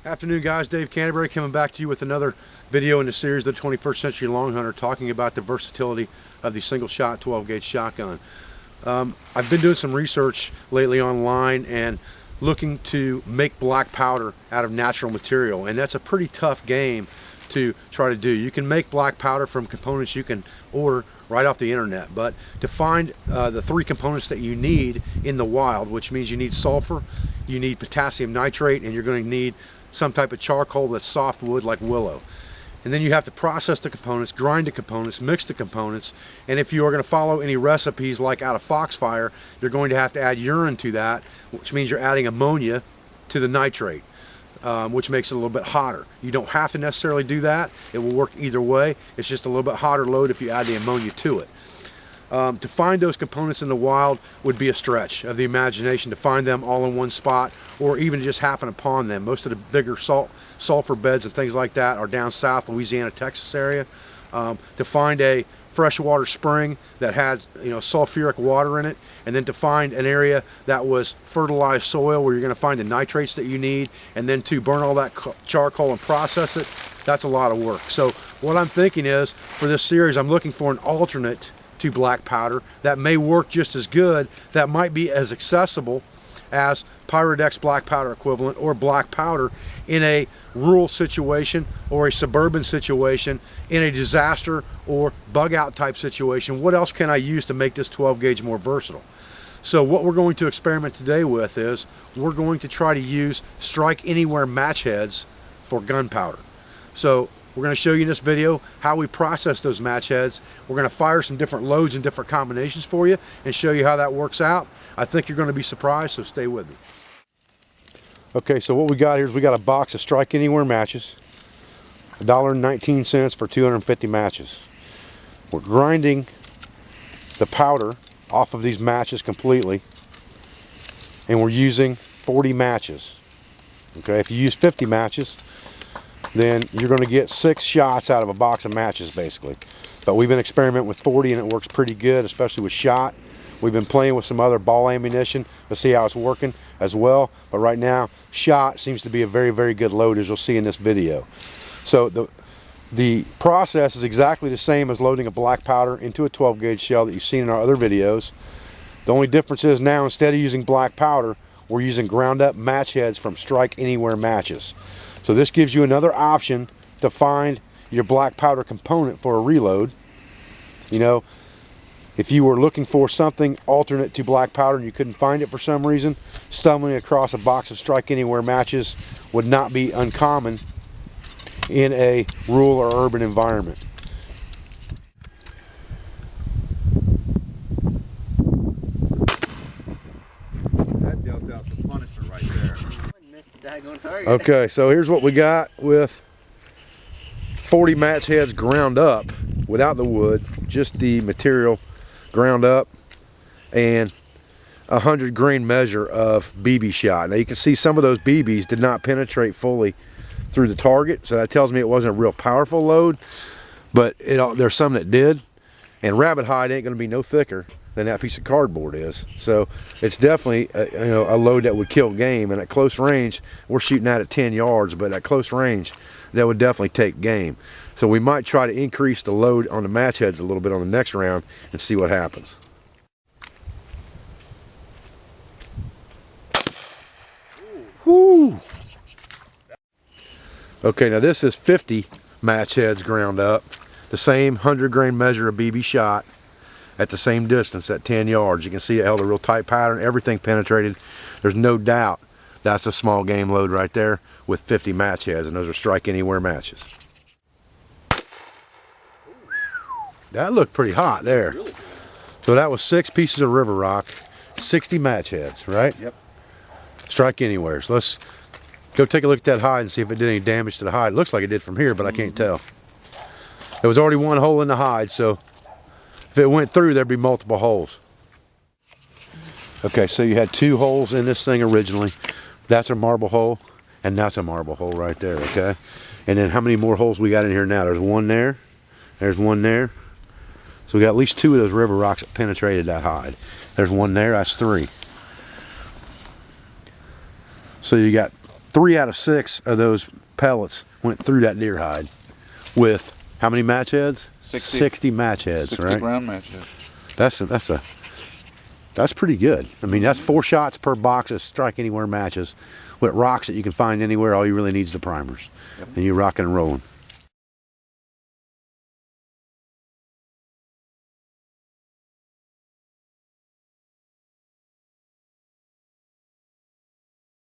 Afternoon guys, Dave Canterbury coming back to you with another video in the series The 21st Century Long Hunter, talking about the versatility of the single shot 12 gauge shotgun. I've been doing some research lately online and looking to make black powder out of natural material, and that's a pretty tough game to try to do. You can make black powder from components you can order right off the internet, but to find the three components that you need in the wild, which means you need sulfur, you need potassium nitrate, and you're going to need some type of charcoal that's softwood like willow. And then you have to process the components, grind the components, mix the components, and if you are going to follow any recipes like out of Foxfire, you're going to have to add urine to that, which means you're adding ammonia to the nitrate, which makes it a little bit hotter. You don't have to necessarily do that. It will work either way. It's just a little bit hotter load if you add the ammonia to it. To find those components in the wild would be a stretch of the imagination, to find them all in one spot or even just happen upon them. Most of the bigger sulfur beds and things like that are down south, Louisiana, Texas area. To find a freshwater spring that has sulfuric water in it, and then to find an area that was fertilized soil where you're going to find the nitrates that you need, and then to burn all that charcoal and process it, that's a lot of work. So what I'm thinking is, for this series, I'm looking for an alternate to black powder that may work just as good, that might be as accessible as Pyrodex black powder equivalent or black powder in a rural situation or a suburban situation, in a disaster or bug out type situation. What else can I use to make this 12 gauge more versatile? So what we're going to experiment today with is we're going to try to use strike anywhere match heads for gunpowder. So we're going to show you in this video how we process those match heads. We're going to fire some different loads and different combinations for you and show you how that works out. I think you're going to be surprised, so stay with me. Okay, so what we got here is we got a box of Strike Anywhere matches, $1.19 for 250 matches. We're grinding the powder off of these matches completely, and we're using 40 matches. Okay, if you use 50 matches, then you're going to get 6 shots out of a box of matches basically. But we've been experimenting with 40 and it works pretty good, especially with shot. We've been playing with some other ball ammunition to see how it's working as well, but right now shot seems to be a very, very good load, as you'll see in this video. So the process is exactly the same as loading a black powder into a 12 gauge shell that you've seen in our other videos. The only difference is now, instead of using black powder, we're using ground up match heads from Strike Anywhere matches. So this gives you another option to find your black powder component for a reload. You know, if you were looking for something alternate to black powder and you couldn't find it for some reason, stumbling across a box of Strike Anywhere matches would not be uncommon in a rural or urban environment. That dealt out some punishment right there. Okay, so here's what we got with 40 match heads ground up without the wood, just the material ground up, and 100 grain measure of BB shot. Now you can see some of those BBs did not penetrate fully through the target, so that tells me it wasn't a real powerful load, but there's some that did, and rabbit hide ain't going to be no thicker than that piece of cardboard is. So it's definitely a load that would kill game, and at close range, we're shooting at 10 yards, but at close range that would definitely take game. So we might try to increase the load on the match heads a little bit on the next round and see what happens. Whoo! Okay, now this is 50 match heads ground up, the same 100 grain measure of BB shot at the same distance at 10 yards. You can see it held a real tight pattern, everything penetrated. There's no doubt that's a small game load right there with 50 match heads, and those are Strike Anywhere matches. That looked pretty hot there. So that was 6 pieces of river rock, 60 match heads, right? Yep. Strike Anywhere. So let's go take a look at that hide and see if it did any damage to the hide. It looks like it did from here, but I can't tell. There was already one hole in the hide, so if it went through, there'd be multiple holes. Okay, so you had 2 holes in this thing originally. That's a marble hole, and that's a marble hole right there, okay? And then how many more holes we got in here now? There's one there, there's one there. So we got at least 2 of those river rocks that penetrated that hide. There's one there, that's 3. So you got 3 out of 6 of those pellets went through that deer hide with how many match heads? 60 match heads, 60 right? round match heads. That's pretty good. I mean, that's 4 shots per box of strike anywhere matches with rocks that you can find anywhere. All you really need is the primers. Yep. And you're rocking and rolling.